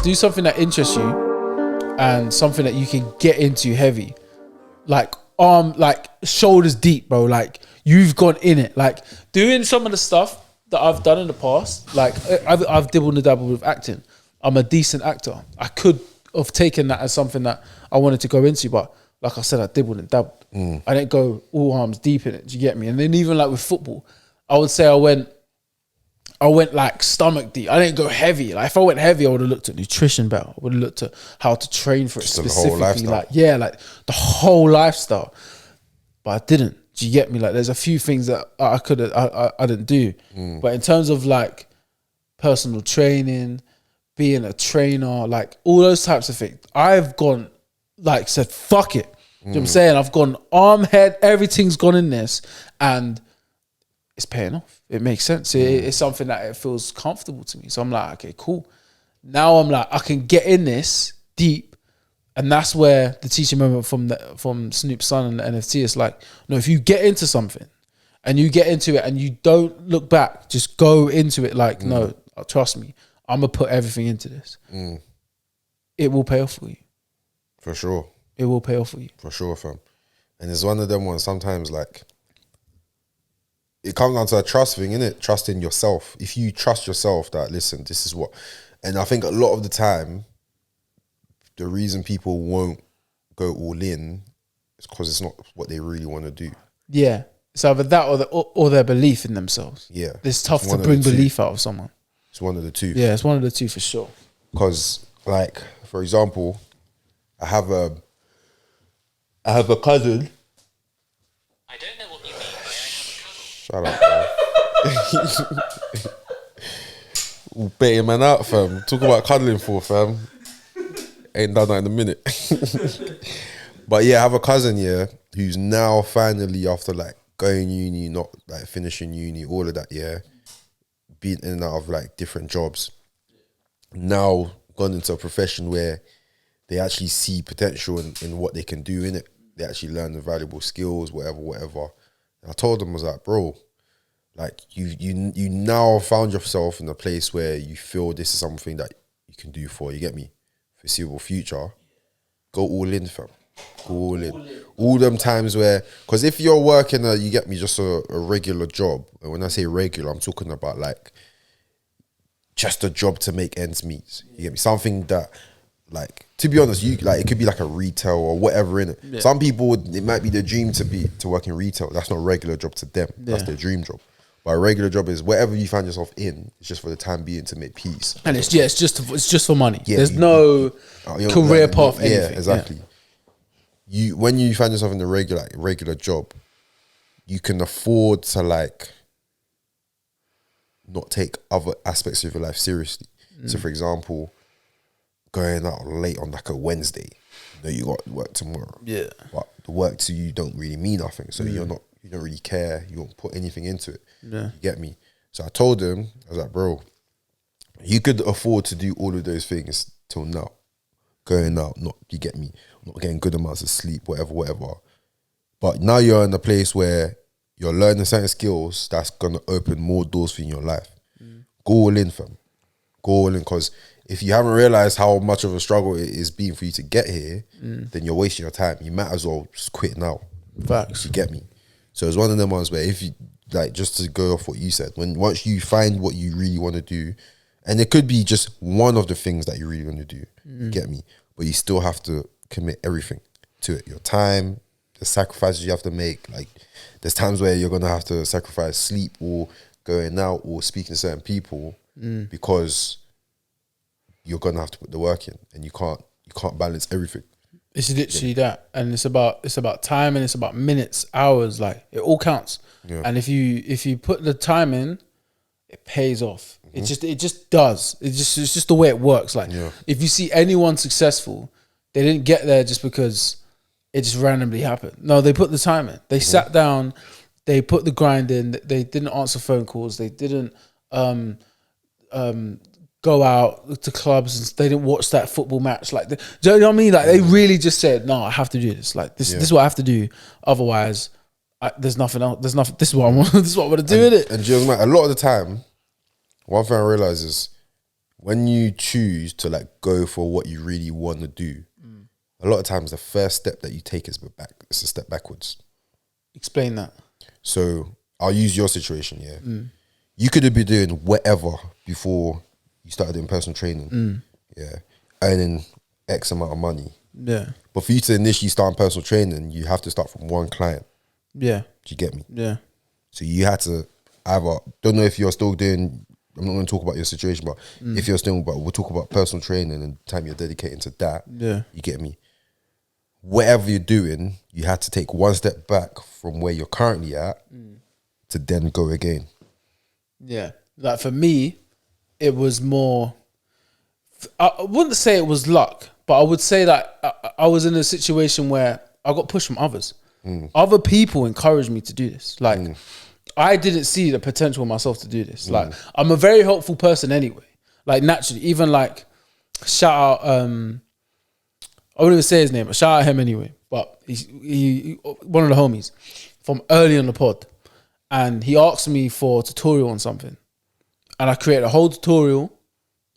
do something that interests you and something that you can get into heavy. Like shoulders deep, bro. Like you've gone in it. Like doing some of the stuff that I've done in the past. Like I've dibbled and dabbled with acting. I'm a decent actor. I could have taken that as something that I wanted to go into, but like I said, I dibbled and dabbled. I didn't go all arms deep in it. Do you get me? And then even like with football, I would say I went like stomach deep. I didn't go heavy. Like if I went heavy, I would have looked at nutrition better. I would have looked at how to train for it specifically. Like like the whole lifestyle. But I didn't. Do you get me? Like there's a few things that I didn't do. But in terms of like personal training, being a trainer, like all those types of things, I've gone like said fuck it. You know what I'm saying? I've gone arm, head, everything's gone in this, and it's paying off. It makes sense. It's something that it feels comfortable to me. So I'm like, okay, cool. Now I'm like, I can get in this deep, and that's where the teaching moment from Snoop's son and the NFT is like, no, if you get into something and you get into it and you don't look back, just go into it like, no, trust me, I'm gonna put everything into this. It will pay off for you. For sure. It will pay off for you. For sure, fam. And it's one of them ones, sometimes like, it comes down to a trust thing, innit? Trust in yourself. If you trust yourself that, listen, this is what... And I think a lot of the time, the reason people won't go all in is because it's not what they really want to do. Yeah. It's either that or their belief in themselves. Yeah. It's tough to bring belief out of someone. It's one of the two. Yeah, it's one of the two for sure. Because, like, for example, I have a cousin. I don't know what you mean by I have a cousin. Shut up, bro. All baiting man out, fam. Talk about cuddling for, fam. Ain't done that in a minute. But yeah, I have a cousin, yeah, who's now finally, after like going uni, not like finishing uni, all of that, yeah, being in and out of like different jobs, now gone into a profession where they actually see potential in what they can do in it. They actually learn the valuable skills, whatever. And I told them, I was like, bro, like you now found yourself in a place where you feel this is something that you can do for, you get me, foreseeable future. Go all in, fam. Go all in. All them times where, because if you're working you get me, just a regular job, and when I say regular, I'm talking about like just a job to make ends meet. You get me? Something that, like, to be honest, you like, it could be like a retail or whatever in it. Yeah. Some people, it might be their dream to work in retail. That's not a regular job to them. That's their dream job. But a regular job is whatever you find yourself in, it's just for the time being to make peace. And it's just for money. Yeah, there's no career path. Anything. Yeah, exactly. Yeah. When you find yourself in a regular job, you can afford to like not take other aspects of your life seriously. So for example, going out late on like a Wednesday, you got work tomorrow. Yeah. But the work to you don't really mean nothing. So you don't really care. You won't put anything into it. Yeah. You get me? So I told him, I was like, bro, you could afford to do all of those things till now. Going out, you get me, not getting good amounts of sleep, whatever. But now you're in a place where you're learning certain skills that's gonna open more doors for you in your life. Go all in, fam. Go all in, because if you haven't realized how much of a struggle it is being for you to get here, then you're wasting your time. You might as well just quit now. Facts. You get me? So it's one of them ones where if you, like, just to go off what you said, once you find what you really want to do, and it could be just one of the things that you really want to do, you get me? But you still have to commit everything to it. Your time, the sacrifices you have to make. Like, there's times where you're going to have to sacrifice sleep or going out or speaking to certain people because you're going to have to put the work in, and you can't balance everything. It's literally that, and it's about time, and it's about minutes, hours. Like, it all counts. Yeah. And if you put the time in, it pays off. It just does. It's just the way it works. Like, if you see anyone successful, they didn't get there just because it just randomly happened. No, they put the time in. They sat down, they put the grind in. They didn't answer phone calls. They didn't go out to clubs, and they didn't watch that football match. Like, do you know what I mean? Like, they really just said, "No, I have to do this. Like, this is what I have to do. Otherwise, there's nothing else. There's nothing. This is what I want. This is what I want to do with it." And just, a lot of the time, one thing I realize is when you choose to like go for what you really want to do, a lot of times the first step that you take is it's a step backwards. Explain that. So I'll use your situation. Yeah, you could have been doing whatever before you started doing personal training. Yeah, earning X amount of money. Yeah. But for you to initially start personal training, you have to start from one client. Yeah. Do you get me? Yeah. So you had to either, don't know if you're still doing, I'm not going to talk about your situation, but if you're still, but we'll talk about personal training and the time you're dedicating to that. Yeah. You get me? Whatever you're doing, you had to take one step back from where you're currently at to then go again. Yeah. Like for me, it was more, I wouldn't say it was luck, but I would say that I was in a situation where I got pushed from others. Other people encouraged me to do this. Like, I didn't see the potential in myself to do this. Like, I'm a very hopeful person anyway. Like, naturally, even like, shout out, I wouldn't even say his name, but shout out him anyway. But he one of the homies from early on the pod. And he asked me for a tutorial on something. And I created a whole tutorial,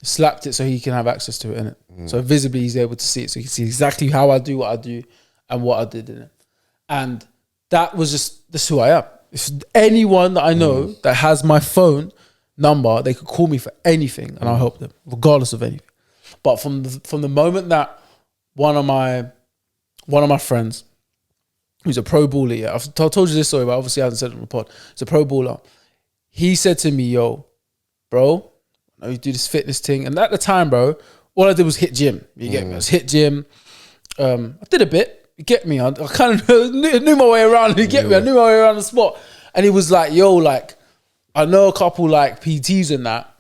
slapped it so he can have access to it, innit? So visibly he's able to see it. So he can see exactly how I do what I do and what I did in it. And that was just, that's who I am. If anyone that I know that has my phone number, they could call me for anything and I'll help them, regardless of anything. But from the moment that one of my friends, who's a pro baller, yeah, I've told you this story, but obviously I haven't said it on the pod. He's a pro baller. He said to me, yo, bro, I know you do this fitness thing. And at the time, bro, all I did was hit gym. You get me? I was hit gym. I did a bit. You get me? I kind of knew my way around. You get me? I knew my way around the spot. And he was like, yo, like, I know a couple like PTs and that,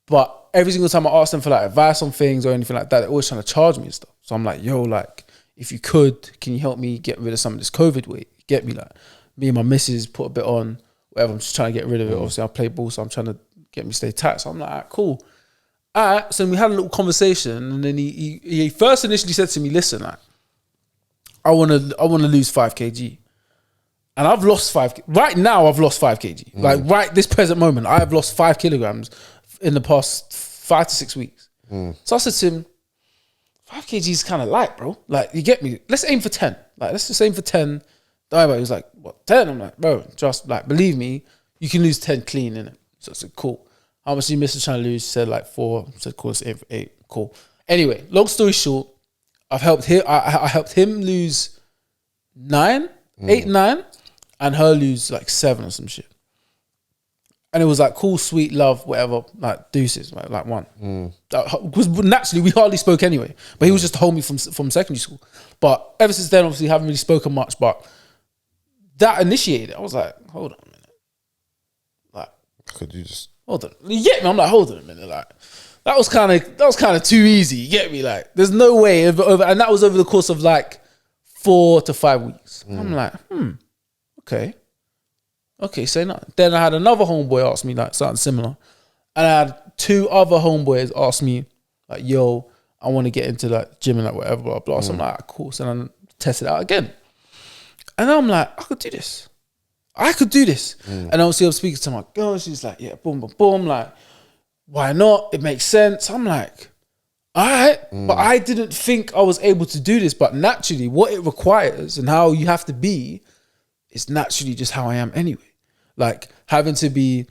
but every single time I ask them for like advice on things or anything like that, they're always trying to charge me and stuff. So I'm like, yo, like, if you could, can you help me get rid of some of this COVID weight? You get me? Like, me and my missus put a bit on, whatever. I'm just trying to get rid of it. Obviously, I play ball, so I'm trying to get me stay tight. So I'm like, all right, cool. All right. So we had a little conversation, and then he first initially said to me, listen, like, I want to lose 5 kg. And I've lost 5. Right now, I've lost 5 kg. Like right this present moment, I have lost 5 kilograms in the past 5 to 6 weeks. So I said to him, 5 kg is kind of light, bro. Like, you get me? Let's aim for 10. Like, let's just aim for 10. Don't worry about it. He was like, what, 10? I'm like, bro, just like, believe me, you can lose 10 clean, innit? So I said, cool. How much did you miss trying to lose? He said like 4. I said, cool, let's aim for 8. Cool. Anyway, long story short, I've helped him. I helped him lose 9, 8, 9, and her lose like 7 or some shit. And it was like cool, sweet, love, whatever, like deuces, like one. Because naturally we hardly spoke anyway. But he was just a homie from secondary school. But ever since then, obviously, haven't really spoken much. But that initiated it. I was like, hold on a minute. Like, could you just hold on? You get me? I'm like, hold on a minute, like. That was kind of too easy. You get me? Like, there's no way over, and that was over the course of like 4 to 5 weeks. I'm like, okay, say nothing. Then I had another homeboy ask me like something similar, and I had 2 other homeboys ask me like, "Yo, I want to get into like gym and like whatever, blah blah." So I'm like, "Cool." So then I tested it out again, and I'm like, I could do this. And obviously I'm speaking to my girl. She's like, "Yeah, boom, boom, boom." Like, why not? It makes sense. I'm like, all right. But I didn't think I was able to do this. But naturally, what it requires and how you have to be is naturally just how I am anyway. Like, having to be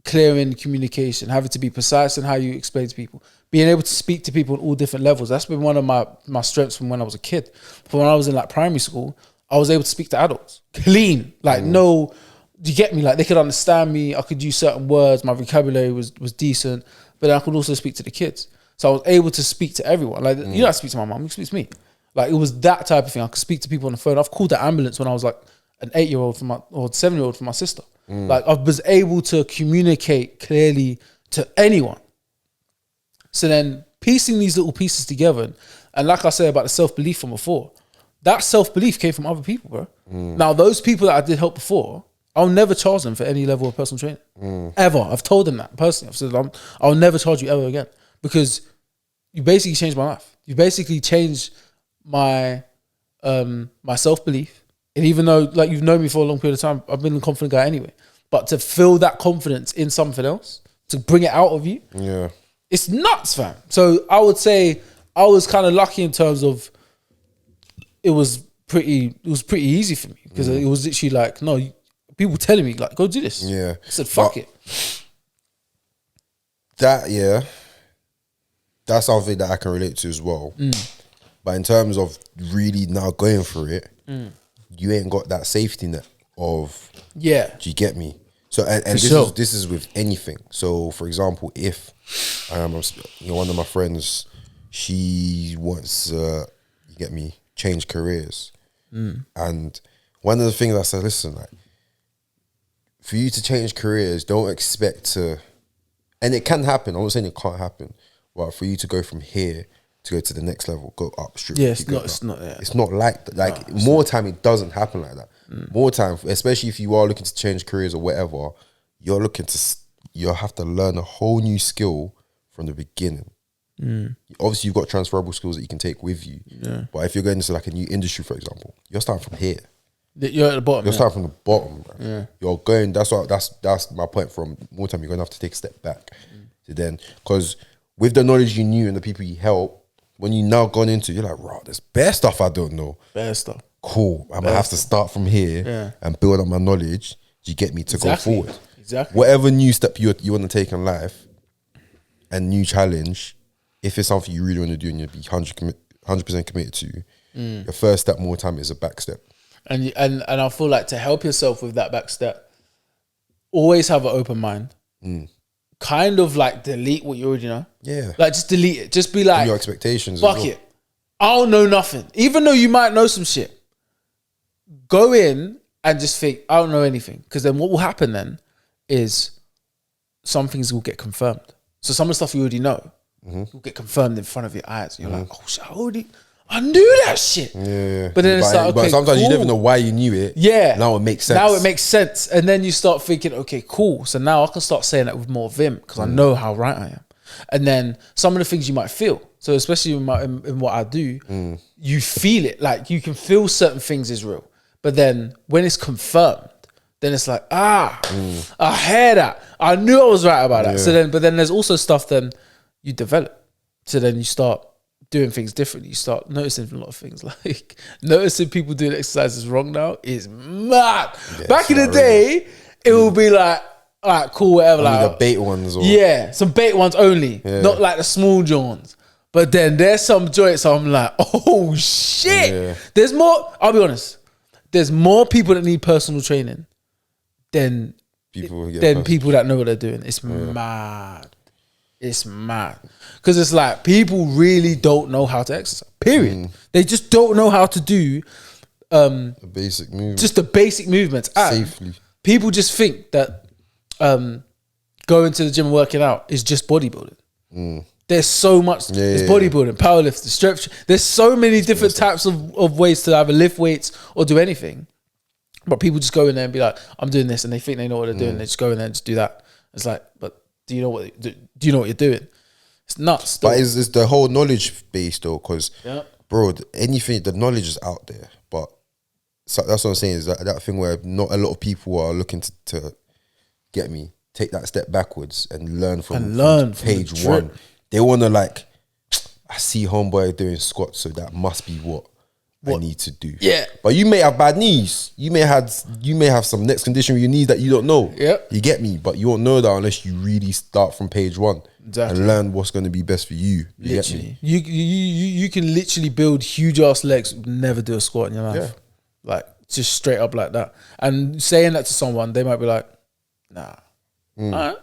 clear in communication, having to be precise in how you explain to people, being able to speak to people at all different levels. That's been one of my strengths from when I was a kid. From when I was in like primary school, I was able to speak to adults clean. Like, no... Do you get me? Like, they could understand me. I could use certain words. My vocabulary was decent, but then I could also speak to the kids. So I was able to speak to everyone. Like, you don't have to speak to my mom. You can speak to me. Like, it was that type of thing. I could speak to people on the phone. I've called the ambulance when I was like an 8-year-old or 7-year-old for my sister. Like, I was able to communicate clearly to anyone. So then piecing these little pieces together, and like I said about the self-belief from before, that self-belief came from other people, bro. Now, those people that I did help before, I'll never charge them for any level of personal training. Ever. I've told them that personally. I've said, I'll never charge you ever again. Because you basically changed my life. You basically changed my my self-belief. And even though like you've known me for a long period of time, I've been a confident guy anyway. But to feel that confidence in something else, to bring it out of you, It's nuts, fam. So I would say I was kind of lucky in terms of it was pretty easy for me because it was literally like, no, people telling me like, go do this. Yeah. I said, fuck it. That's something that I can relate to as well. But in terms of really now going for it, you ain't got that safety net of, do you get me? So and this is with anything. So for example, if one of my friends, she wants you get me, change careers, and one of the things I said, listen, like, for you to change careers, don't expect to, and it can happen. I'm not saying it can't happen, but for you to go from here to go to the next level, go upstream. Yeah, it's not like that. Like more time, it doesn't happen like that. More time, especially if you are looking to change careers or whatever, you'll have to learn a whole new skill from the beginning. Obviously, you've got transferable skills that you can take with you. Yeah. But if you're going into like a new industry, for example, you're starting from here. You're at the bottom. You're starting from the bottom. Right? Yeah. You're going. That's my point. From more time, you're going to have to take a step back. So then, because with the knowledge you knew and the people you helped, when you now gone into, you're like, right, there's bare stuff I don't know. Bare stuff. Cool. I'm gonna have to start from here and build up my knowledge. Do you get me to go forward? Exactly. Whatever new step you want to take in life and new challenge, if it's something you really want to do and you'll be 100% committed to, your first step more time is a back step. And I feel like to help yourself with that back step, always have an open mind. Kind of like delete what you already know. Yeah. Like just delete it. Just be like, and your expectations. Fuck it. I don't know nothing. Even though you might know some shit. Go in and just think, I don't know anything. Because then what will happen then is some things will get confirmed. So some of the stuff you already know will get confirmed in front of your eyes. And you're like, oh shit, I knew that shit. Yeah. But then it's like, okay, but sometimes you never know why you knew it. Yeah. Now it makes sense. Now it makes sense. And then you start thinking, okay, cool. So now I can start saying that with more vim because I know how right I am. And then some of the things you might feel. So especially in what I do, you feel it. Like you can feel certain things is real. But then when it's confirmed, then it's like, I hear that. I knew I was right about that. So but then there's also stuff then you develop. So then you start doing things differently. You start noticing a lot of things. Like noticing people doing exercises wrong now is mad. Yeah, back in the day, it would be like, all right, cool, whatever. Only like the bait ones. Some bait ones only. Yeah. Not like the small joints. But then there's some joints I'm like, oh shit. Yeah. There's more, I'll be honest. There's more people that need personal training than people that know what they're doing. It's mad. It's mad. Because it's like people really don't know how to exercise. Period. They just don't know how to do the basic movements. Just the basic movements. Safely. People just think that going to the gym and working out is just bodybuilding. There's so much. It's bodybuilding, powerlifting, strength. There's so many different types of ways to either lift weights or do anything. But people just go in there and be like, I'm doing this, and they think they know what they're doing. They just go in there and just do that. It's like, but do you know what you're doing? It's nuts. But it's the whole knowledge base though, because bro, the knowledge is out there. But so that's what I'm saying, is that thing where not a lot of people are looking to get me, take that step backwards and learn from page one. They want to like, I see homeboy doing squats, so that must be what I need to do. Yeah. But you may have bad knees. You may have some next condition with your knees that you don't know. Yeah. You get me? But you won't know that unless you really start from page one. Exactly. And learn what's going to be best for you. You get me? You can literally build huge ass legs, never do a squat in your life. Yeah. Like just straight up like that. And saying that to someone, they might be like, nah. All right.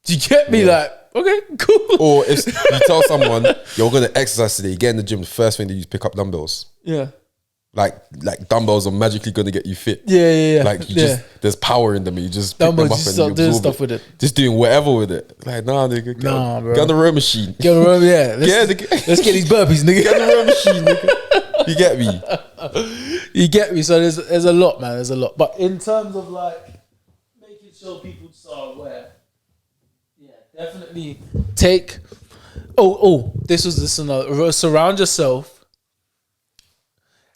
Do you get me? Like, okay, cool. Or if you tell someone you're going to exercise today, you get in the gym, the first thing they use, pick up dumbbells. Yeah. Like dumbbells are magically going to get you fit. Yeah. Like you just, there's power in them. You just pick dumbbells, them up just and start you doing absorb stuff it. with it. Just doing whatever with it. Like, nah, nigga. Bro. Get on the row machine. Get on the row, yeah. Let's get these burpees, nigga. Get on the row machine, nigga. You get me? You get me? So there's a lot, man. There's a lot. But in terms of like making sure people are aware, definitely take. This is another. Surround yourself,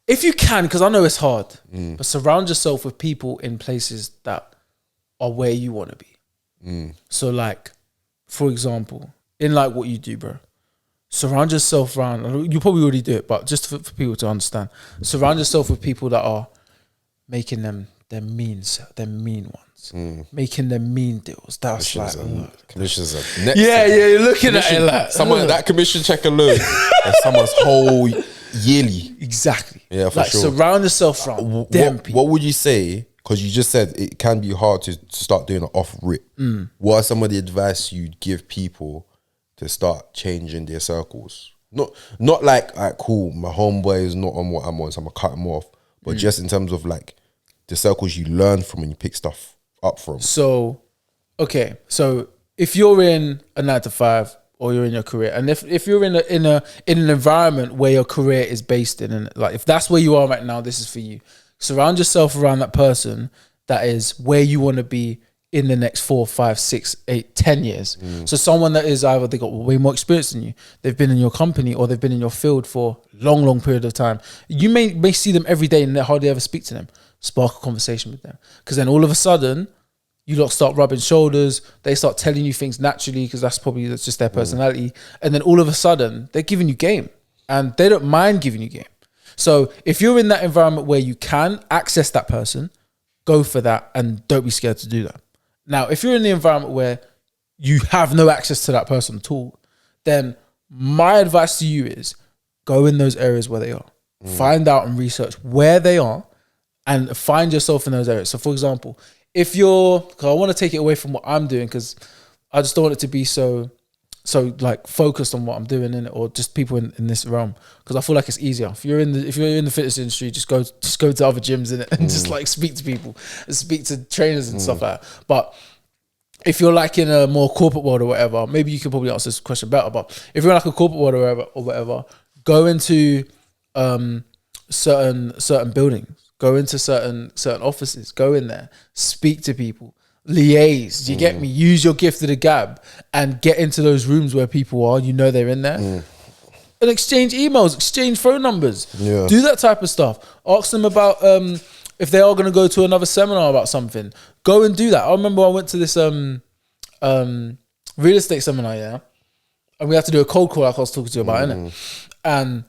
if you can, because I know it's hard. But surround yourself with people in places that are where you want to be. So, like, for example, in like what you do, bro, surround yourself around. You probably already do it, but just for people to understand, surround yourself with people that are making them mean ones, making them mean deals. That's commissions are next. Yeah, you're looking at it like someone that commission check alone is someone's whole yearly. Exactly. Yeah, for sure. Surround yourself around them people. What would you say? Because you just said it can be hard to start doing it off rip. What are some of the advice you'd give people to start changing their circles? Not like, all right, cool, my homeboy is not on what I'm on, so I'm gonna cut him off. But just in terms of like the circles you learn from and you pick stuff up from. So, okay, so if you're in a 9 to 5 or you're in your career, and if you're in an environment where your career is based in, and like if that's where you are right now, this is for you. Surround yourself around that person that is where you want to be in the next 4, 5, 6, 8, 10 years. So someone that is either they got way more experience than you, they've been in your company or they've been in your field for a long period of time. You may see them every day and hardly ever speak to them. Spark a conversation with them, because then all of a sudden you lot start rubbing shoulders. They start telling you things naturally because that's just their personality. And then all of a sudden they're giving you game, and they don't mind giving you game. So if you're in that environment where you can access that person, go for that and don't be scared to do that. Now, if you're in the environment where you have no access to that person at all, then my advice to you is go in those areas where they are. Find out and research where they are and find yourself in those areas. So for example, if you're, because I want to take it away from what I'm doing, because I just don't want it to be so like focused on what I'm doing in it, or just people in this realm, because I feel like it's easier. If you're in the fitness industry, just go to other gyms in it and just like speak to people and speak to trainers and stuff like that. But if you're like in a more corporate world or whatever, maybe you could probably answer this question better. But if you're in like a corporate world or whatever, go into certain buildings, go into certain offices, go in there, speak to people, liaise. Do you get me? Use your gift of the gab and get into those rooms where people are. You know they're in there. And exchange emails, exchange phone numbers. Yeah. Do that type of stuff. Ask them about if they are going to go to another seminar about something. Go and do that. I remember I went to this real estate seminar, yeah, and we had to do a cold call like I was talking to you about, innit? And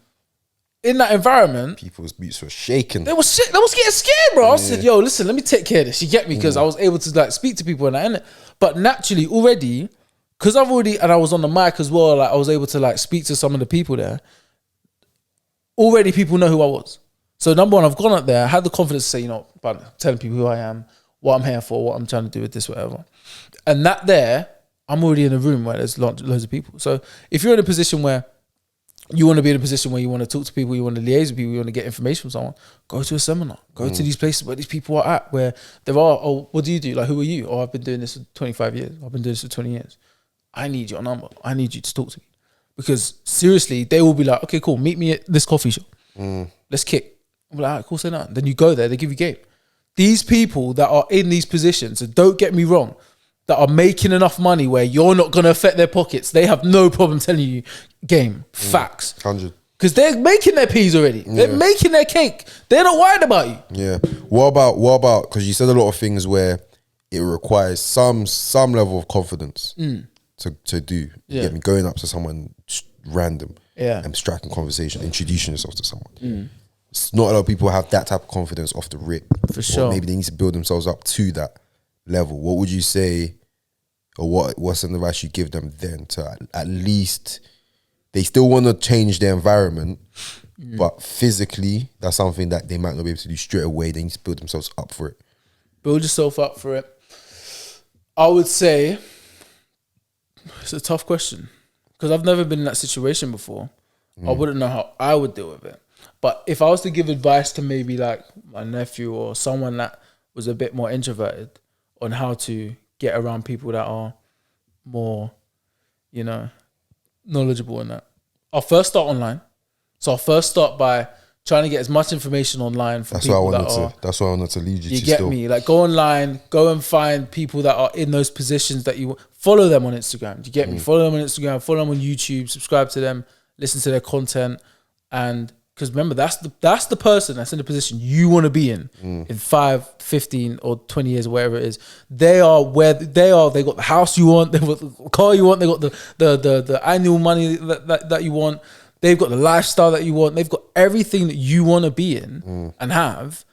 in that environment, people's boots were shaking. They was getting scared, bro. I said, "Yo, listen, let me take care of this." You get me? Because I was able to like speak to people and that, innit? But naturally, already, because and I was on the mic as well. Like I was able to like speak to some of the people there. Already, people know who I was. So number one, I've gone up there, I had the confidence to say, you know, about telling people who I am, what I'm here for, what I'm trying to do with this, whatever. And that there, I'm already in a room where there's loads of people. So if you're in a position where you want to be in a position where you want to talk to people, you want to liaise with people, you want to get information from someone, go to a seminar, go to these places where these people are at, where there are, oh, what do you do? Like, who are you? Oh, I've been doing this for 25 years. I've been doing this for 20 years. I need your number. I need you to talk to me. Because seriously, they will be like, okay, cool, meet me at this coffee shop. Let's kick. I'm like, all right, cool, say that. Then you go there, they give you game. These people that are in these positions, and don't get me wrong, that are making enough money where you're not going to affect their pockets, they have no problem telling you game, facts. 100. Because they're making their peas already. Yeah. They're making their cake. They're not worried about you. Yeah. What about, because you said a lot of things where it requires some level of confidence to do. Yeah. Get me going up to someone random and striking conversation, introducing yourself to someone. Not a lot of people have that type of confidence off the rip. For sure. Maybe they need to build themselves up to that level. What would you say, or what's an advice you give them then to at least, they still want to change their environment, but physically, that's something that they might not be able to do straight away. They need to build themselves up for it. Build yourself up for it. I would say, it's a tough question, because I've never been in that situation before. I wouldn't know how I would deal with it. But if I was to give advice to maybe like my nephew or someone that was a bit more introverted on how to get around people that are more, you know, knowledgeable in that, I'll first start online. So I'll first start by trying to get as much information online from people that are... That's what I wanted to lead you to. You get me? Like go online, go and find people that are in those positions that you... Follow them on Instagram. Do you get me? Follow them on Instagram, follow them on YouTube, subscribe to them, listen to their content, and... Because remember, that's the person that's in the position you want to be in 5, 15 or 20 years or whatever it is. They are where they are. They got the house you want, they got the car you want, they got the annual money that you want, they've got the lifestyle that you want, they've got everything that you want to be in and have.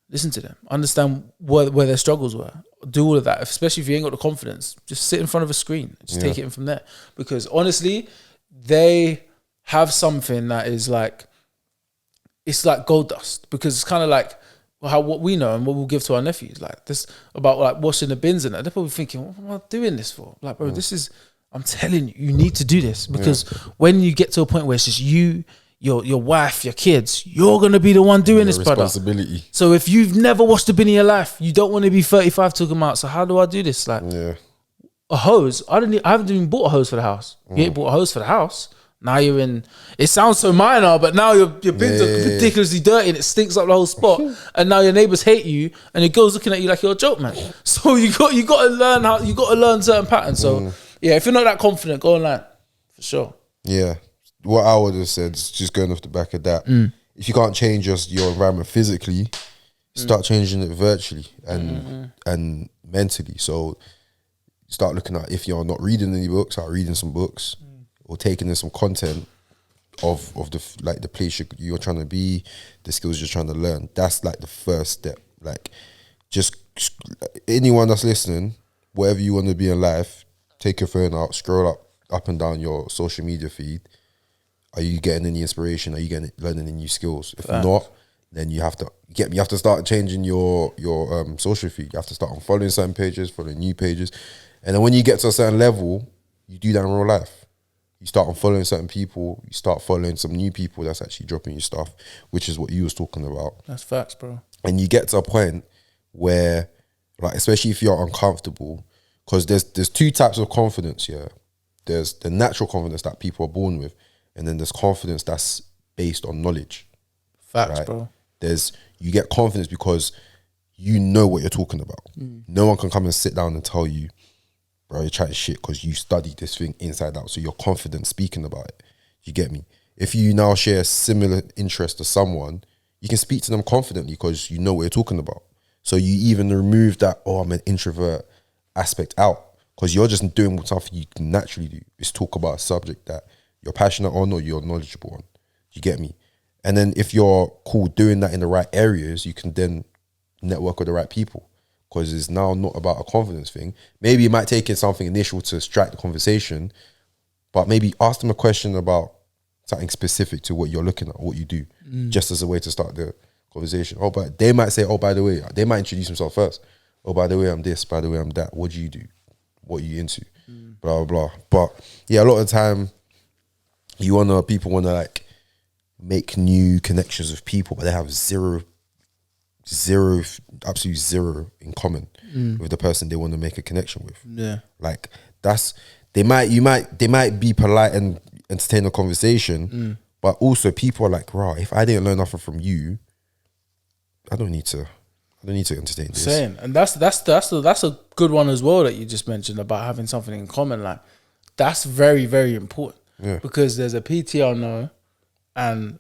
Listen to them, understand where their struggles were, do all of that, especially if you ain't got the confidence. Just sit in front of a screen, just take it in from there. Because honestly, they have something that is like, it's like gold dust, because it's kind of like what we know and what we'll give to our nephews. Like this about like washing the bins and that. They're probably thinking, what am I doing this for? Like, bro, this is, I'm telling you, you need to do this, because when you get to a point where it's just you, your wife, your kids, you're gonna be the one doing this, brother. Responsibility. So if you've never washed a bin in your life, you don't want to be 35 talking about, so how do I do this? Like a hose. I haven't even bought a hose for the house. You ain't bought a hose for the house. Now you're in, it sounds so minor, but now your bins are ridiculously dirty and it stinks up the whole spot. And now your neighbors hate you and your girl's looking at you like you're a joke, man. So you got to learn certain patterns. So yeah, if you're not that confident, go online for sure. Yeah. What I would have said is just going off the back of that. If you can't change your environment physically, start changing it virtually and mentally. So start looking at, if you're not reading any books, start reading some books. Or taking in some content of the place you're trying to be, the skills you're trying to learn. That's like the first step. Like, just anyone that's listening, wherever you want to be in life, take your phone out, scroll up and down your social media feed. Are you getting any inspiration? Are you learning any new skills? If not, then you have to start changing your social feed. You have to start unfollowing certain pages, following new pages, and then when you get to a certain level, you do that in real life. You start unfollowing certain people, you start following some new people that's actually dropping you stuff, which is what you was talking about. That's facts, bro. And you get to a point where, like, especially if you're uncomfortable, because there's two types of confidence, yeah. There's the natural confidence that people are born with, and then there's confidence that's based on knowledge. Facts, right? Bro. You get confidence because you know what you're talking about. No one can come and sit down and tell you, bro, you're chatting shit, because you studied this thing inside out, so you're confident speaking about it. You get me? If you now share a similar interest to someone, you can speak to them confidently because you know what you're talking about. So you even remove that, I'm an introvert aspect out, because you're just doing something you can naturally do, is talk about a subject that you're passionate on or you're knowledgeable on. You get me? And then if you're cool doing that in the right areas, you can then network with the right people. Because it's now not about a confidence thing. Maybe you might take in something initial to strike the conversation, but maybe ask them a question about something specific to what you're looking at, what you do, just as a way to start the conversation. But they might say, by the way, they might introduce themselves first. By the way, I'm this, by the way, I'm that. What do you do? What are you into? Blah, blah, blah. But yeah, a lot of the time, people want to like make new connections with people, but they have absolute zero in common with the person they want to make a connection with. Yeah, like they might be polite and entertain a conversation, but also people are like, "Wow, if I didn't learn nothing from you, I don't need to entertain this." And that's a good one as well that you just mentioned about having something in common. Like, that's very, very important. Yeah, because there's a PT I know, and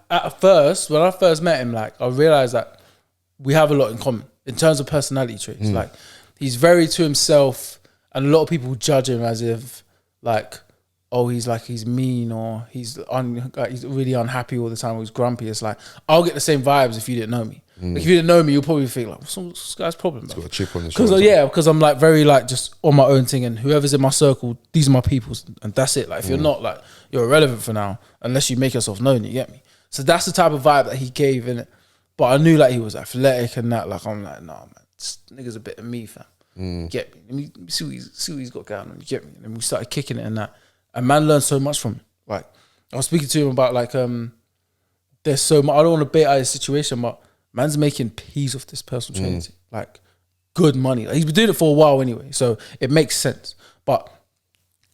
at first, when I first met him, like, I realized that we have a lot in common in terms of personality traits. Like, he's very to himself, and a lot of people judge him as if, like, he's mean, or he's really unhappy all the time, or he's grumpy. It's like, I'll get the same vibes if you didn't know me. Like, if you didn't know me, you'll probably think like, what's this guy's problem? He's got a chip on his shoulder. Because I'm like very like just on my own thing, and whoever's in my circle, these are my people, and that's it. Like, if you're not, like, you're irrelevant for now, unless you make yourself known. You get me? So that's the type of vibe that he gave in it. But I knew like he was athletic and that. Like, I'm like, nah, man, this nigga's a bit of me, fam. Get me? Let me see what he's got going on. You get me? And then we started kicking it and that. And man learned so much from him. Like, I was speaking to him about like, there's so much. I don't want to bait out his situation, but man's making peas off this personal training team. Like, good money. Like, he's been doing it for a while anyway, so it makes sense. But,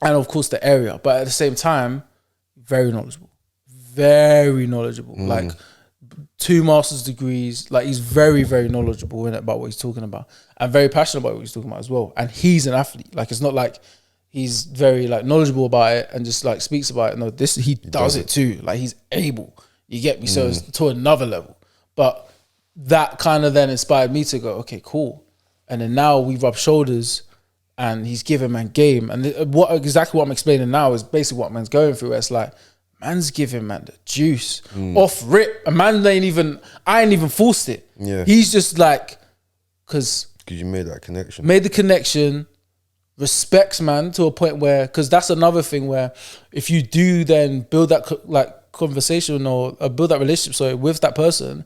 and of course the area, but at the same time, very knowledgeable. Like, 2 master's degrees. Like, he's very, very knowledgeable in it about what he's talking about, and very passionate about what he's talking about as well. And he's an athlete. Like, it's not like he's very like knowledgeable about it and just like speaks about it. No, he does it too. Like, he's able. You get me? So it's to another level. But that kind of then inspired me to go, okay, cool. And then now we rub shoulders and he's giving man game. And exactly what I'm explaining now is basically what man's going through. It's like, man's giving man the juice off rip. A man I ain't even forced it. Yeah. He's just like, because you made that connection. Made the connection, respects man to a point where, because that's another thing where if you do then build that like conversation or build that relationship with that person,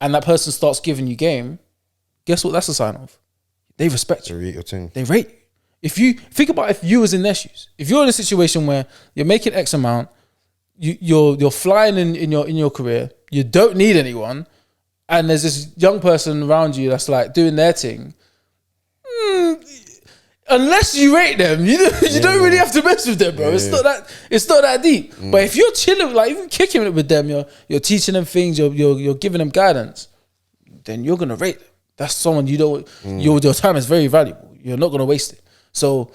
and that person starts giving you game, guess what that's a sign of? They respect you. They rate your thing. They rate you. If you think about if you was in their shoes, if you're in a situation where you're making X amount, you're flying in your career, you don't need anyone, and there's this young person around you that's like doing their thing, unless you rate them, you don't really have to mess with them, bro. It's not that deep. But if you're chilling, like even kicking it with them, you're teaching them things, you're giving them guidance, then you're gonna rate them. That's someone you don't. Your time is very valuable. You're not gonna waste it. So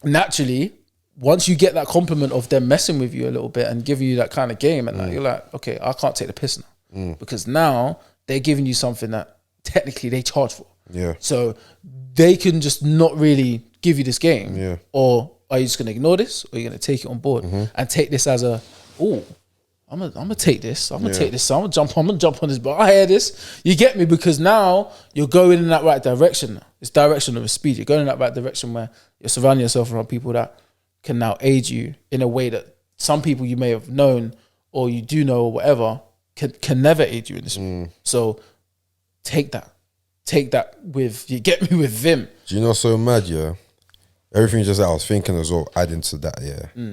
naturally, once you get that compliment of them messing with you a little bit and giving you that kind of game, and you're like, okay, I can't take the piss now because now they're giving you something that technically they charge for. Yeah. So they can just not really give you this game. Yeah. Or are you just gonna ignore this, or are you gonna take it on board and take this as a, I'm gonna take this. I'm gonna take this. So I'm gonna jump on this. But I hear this. You get me? Because now you're going in that right direction. Now. It's direction of a speed. You're going in that right direction where you're surrounding yourself around people that can now aid you in a way that some people you may have known or you do know or whatever can never aid you in this. So take that with, you get me, with vim. Do you know what's so mad, yeah? Everything just that I was thinking as well, adding to that, yeah,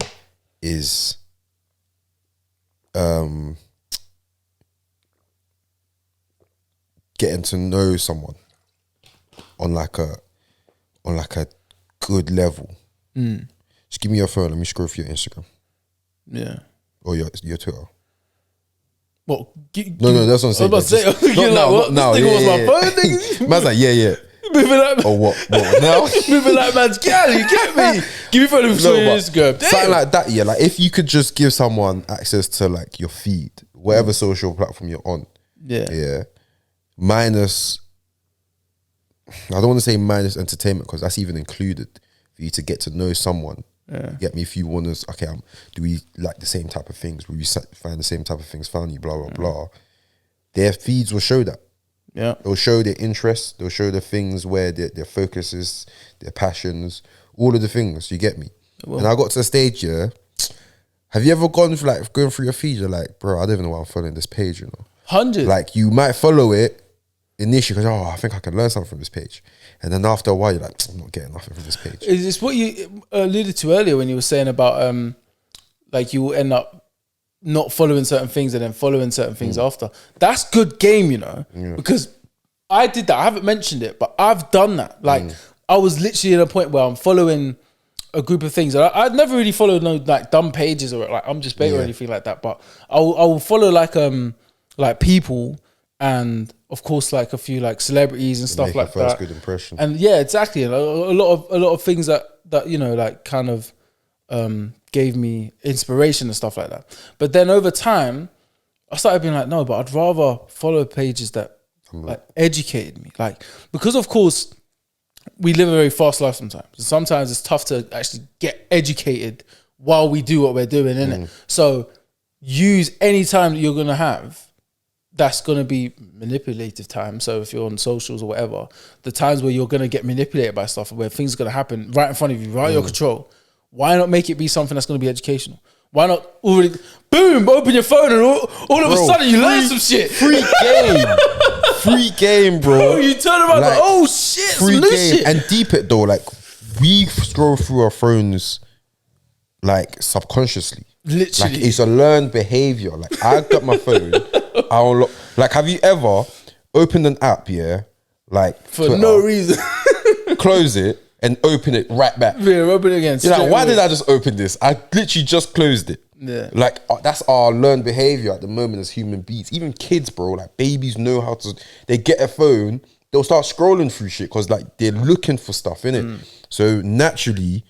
is getting to know someone on like a good level. Just give me your phone, let me scroll through your Instagram. Yeah. Or your Twitter. What? No, that's what I'm saying. I was about to say, Not now. This Yeah, was yeah, my phone, nigga. Man's like, yeah. Moving like, Or what now? moving like man's gal, you get me? Give me phone and show your Instagram. Damn. Something like that, yeah. Like if you could just give someone access to like your feed, whatever social platform you're on. Yeah. Minus, I don't want to say minus entertainment because that's even included for you to get to know someone. Get me? If you want to, okay, do we like the same type of things? Will we find the same type of things funny? Blah blah blah. Their feeds will show that. Yeah, they'll show their interests. They'll show the things where their focus is, their passions, all of the things. You get me? And I got to the stage. Yeah, have you ever gone through your feed? You're like, bro, I don't even know why I'm following this page. You know, 100. Like you might follow it initially because I think I can learn something from this page. And then after a while, you're like, I'm not getting nothing from this page. Is this what you alluded to earlier when you were saying about like you will end up not following certain things and then following certain things after? That's good game, you know, because I did that. I haven't mentioned it, but I've done that. Like I was literally at a point where I'm following a group of things. I'd never really followed no like dumb pages or like I'm just bait or anything like that. But I will follow like people. And of course, like a few like celebrities and stuff like that. First good impression. And yeah, exactly. And a lot of things that you know, like kind of gave me inspiration and stuff like that. But then over time, I started being like, no, but I'd rather follow pages that like educated me. Like because of course we live a very fast life sometimes. Sometimes it's tough to actually get educated while we do what we're doing, innit? So use any time that you're gonna have. That's going to be manipulative time. So if you're on socials or whatever, the times where you're going to get manipulated by stuff, where things are going to happen right in front of you, right in your control, why not make it be something that's going to be educational? Why not already, boom, open your phone and all of a sudden you learn some shit. Free game, bro. You turn around like, oh shit, free some new game. shit. And deep it though, like we scroll through our phones like subconsciously. Literally. Like it's a learned behavior. Like I got my phone. Like, have you ever opened an app, like for Twitter, no reason, close it and open it right back? Yeah, open it again. You're like, why did I just open this? I literally just closed it. Yeah, like that's our learned behavior at the moment as human beings. Even kids, bro, like babies know how to. They get a phone, they'll start scrolling through shit because like they're looking for stuff in it. So naturally,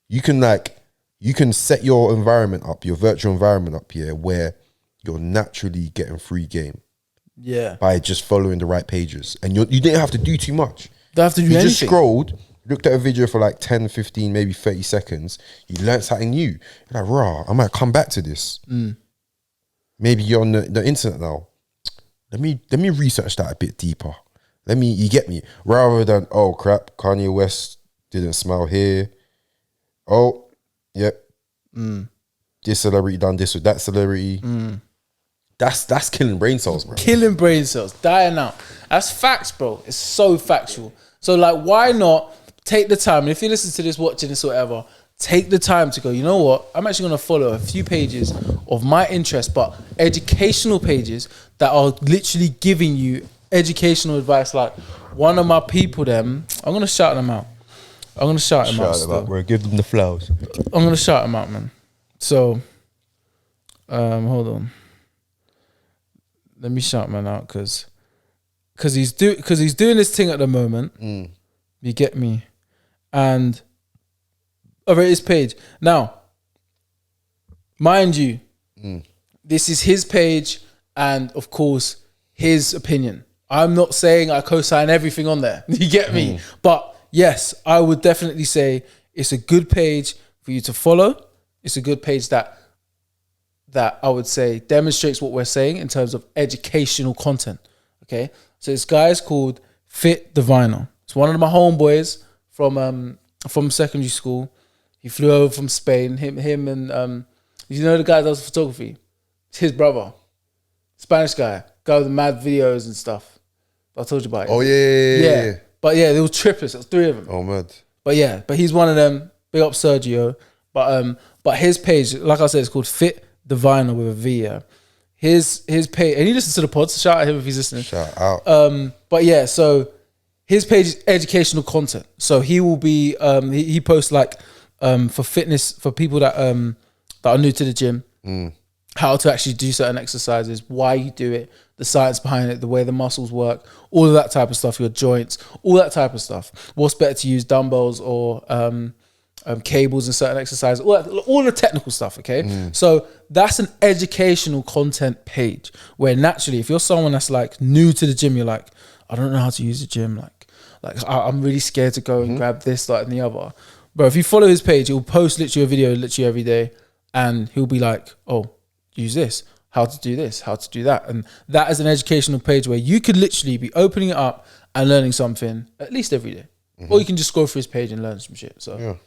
you can set your environment up, your virtual environment up here, where you're naturally getting free game Yeah. by just following the right pages. And you didn't have to do too much. Don't have to do You anything. just scrolled, looked at a video for like 10, 15, maybe 30 seconds. You learned something new. You're like, rah, I might come back to this. Maybe you're on the internet now. Let me research that a bit deeper. You get me? Rather than, oh crap, Kanye West didn't smile here. Oh, yep. This celebrity done this with that celebrity. That's killing brain cells, bro. Killing brain cells, dying out. That's facts, bro. It's so factual. So like, why not take the time? And if you listen to this, watching this, or whatever, take the time to go, you know what? I'm actually going to follow a few pages of my interest, but educational pages that are literally giving you educational advice. Like one of my people, I'm going to shout them out. I'm going to shout them out. Bro. Give them the flowers. I'm going to shout them out, man. So, hold on. Let me shout man out because he's doing this thing at the moment. You get me? And I rate his page. Now, mind you, this is his page and of course his opinion. I'm not saying I co-sign everything on there. You get me? But yes, I would definitely say it's a good page for you to follow. It's a good page that I would say demonstrates what we're saying in terms of educational content. Okay, so this guy's called Fit Diviner. It's one of my homeboys from secondary school. He flew over from Spain. Him and you know the guy that does photography. It's his brother, Spanish guy with the mad videos and stuff. I told you about it. Oh yeah. But yeah, there were trippers. There was 3 of them. Oh mad. But he's one of them. Big up Sergio. But his page, like I said, it's called Fit Diviner with a V. Yeah. His page, and he listens to the pod, so shout out to him if he's listening. Shout out. But yeah, so his page is educational content. So he will be he posts like for fitness for people that are new to the gym, how to actually do certain exercises, why you do it, the science behind it, the way the muscles work, all of that type of stuff, your joints, all that type of stuff. What's better to use, dumbbells or cables and certain exercises, all the technical stuff, okay? So that's an educational content page where naturally, if you're someone that's like new to the gym, you're like, I don't know how to use the gym, like I'm really scared to go and grab this, that, and the other. Bro, if you follow his page, he'll post literally a video literally every day, and he'll be like, oh, use this, how to do this, how to do that. And that is an educational page where you could literally be opening it up and learning something at least every day. Or you can just go through his page and learn some shit. So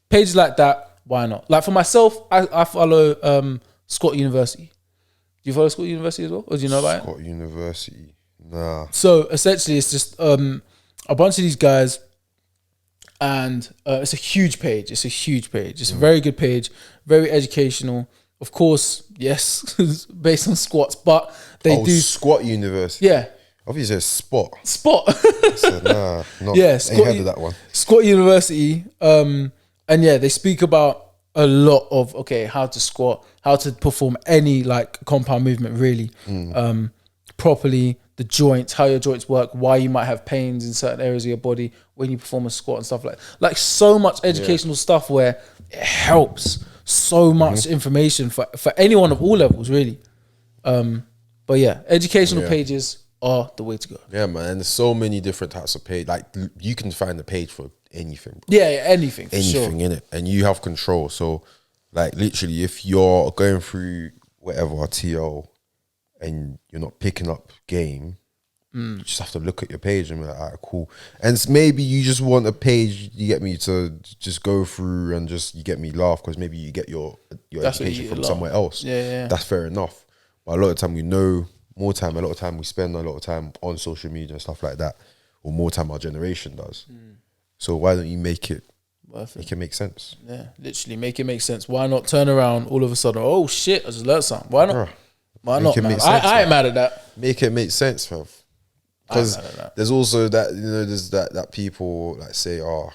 pages like that, why not? Like for myself, I follow Scott University. Do you follow Scott University as well? Or do you know about it? Scott University. Nah. So essentially it's just a bunch of these guys, and it's a huge page. It's a very good page, very educational. Of course, yes, based on squats, but they do Squat University. Yeah. Obviously, it's Spot. So, Nah, not, yeah, ain't heard of that one. Scott University, and yeah, they speak about a lot of how to squat, how to perform any like compound movement really properly, the joints, how your joints work, why you might have pains in certain areas of your body when you perform a squat and stuff like so much educational stuff where it helps. So much information for anyone of all levels, really. But yeah, educational pages are the way to go. Yeah, man. And there's so many different types of page. Like you can find a page for anything. Bro. Yeah, anything. Anything in it, and you have control. So, like literally, if you're going through whatever TL and you're not picking up game, you just have to look at your page and be like, all right, cool. And maybe you just want a page, you get me, to just go through and just, you get me, laugh because maybe you get your education from somewhere else. Yeah. That's fair enough. But a lot of time we know more time, a lot of time we spend a lot of time on social media and stuff like that, or more time our generation does. So why don't you make it make sense? Yeah, literally make it make sense. Why not turn around all of a sudden, oh shit, I just learned something. Why not? Bruh, Why not, man? I ain't mad at that. Make it make sense, fam. Because there's also that, there's that people like say, oh,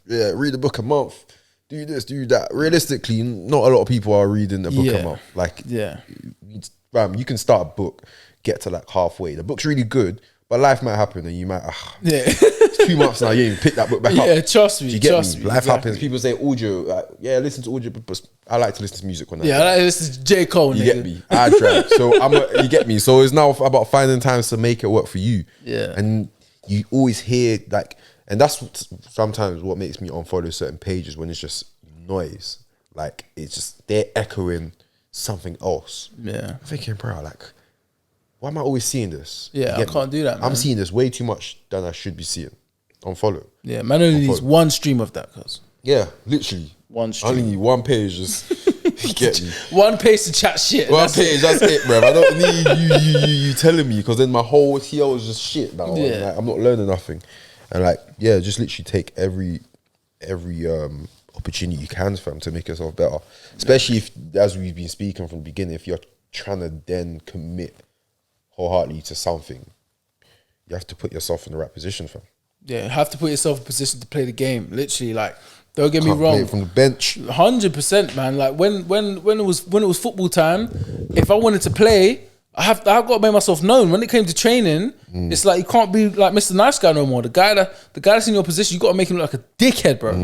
yeah, read a book a month, do this, do that. Realistically, not a lot of people are reading a book a month. Like, yeah, you can start a book, get to like halfway. The book's really good, But life might happen and you might, Yeah. it's 2 months now, you ain't pick that book back up. Yeah, trust me. Do you get trust me? me. Life exactly. happens. People say audio, like, yeah, listen to audio, but I like to listen to music when I Yeah, drive. like, this is J. Cole, You nigga. get me? I drive. So you get me? So it's now about finding times to make it work for you. Yeah. And you always hear like, and that's sometimes what makes me unfollow certain pages when it's just noise. Like it's just, they're echoing something else. Yeah. I'm thinking, bro, like, why am I always seeing this? Yeah, You I get can't me? do that, man. I'm seeing this way too much than I should be seeing. Unfollow. Yeah, man only needs Unfollow. one stream of that, cuz. Yeah, literally. One I stream. only need one page, just you get me. One page to chat shit. One That's page, that's it, bro. I don't need you telling me, because then my whole TL is just shit now. Yeah. And, like, I'm not learning nothing. And like, yeah, just literally take every opportunity you can, fam, to make yourself better. Especially if, as we've been speaking from the beginning, if you're trying to then commit wholeheartedly to something, you have to put yourself in the right position, fam. Yeah, have to put yourself in position to play the game. Literally, like, don't get me Can't play wrong. it from the bench. 100%, man. Like when it was football time, if I wanted to play, I've got to make myself known. When it came to training, it's like you can't be like Mr. Nice Guy no more. The guy that's in your position, you got to make him look like a dickhead, bro.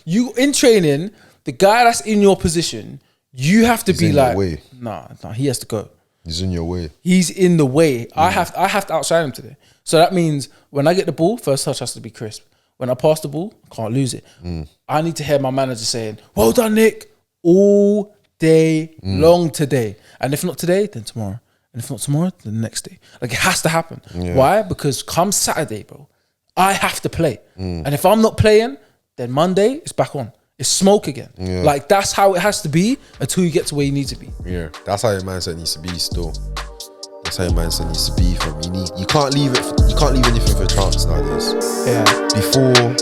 You in training, the guy that's in your position, you have to He's be in your like, way. nah, he has to go. He's in your way. He's in the way. I have to outshine him today. So that means when I get the ball, first touch has to be crisp. When I pass the ball, I can't lose it. I need to hear my manager saying, "Well done, Nick," all day long today. And if not today, then tomorrow. And if not tomorrow, then the next day. Like, it has to happen. Yeah. Why? Because come Saturday, bro, I have to play. And if I'm not playing, then Monday it's back on. It's smoke again. Yeah. Like, that's how it has to be until you get to where you need to be. Yeah, that's how your mindset needs to be. Still, that's how your mindset needs to be. From you can't leave anything for chance nowadays. Yeah. Before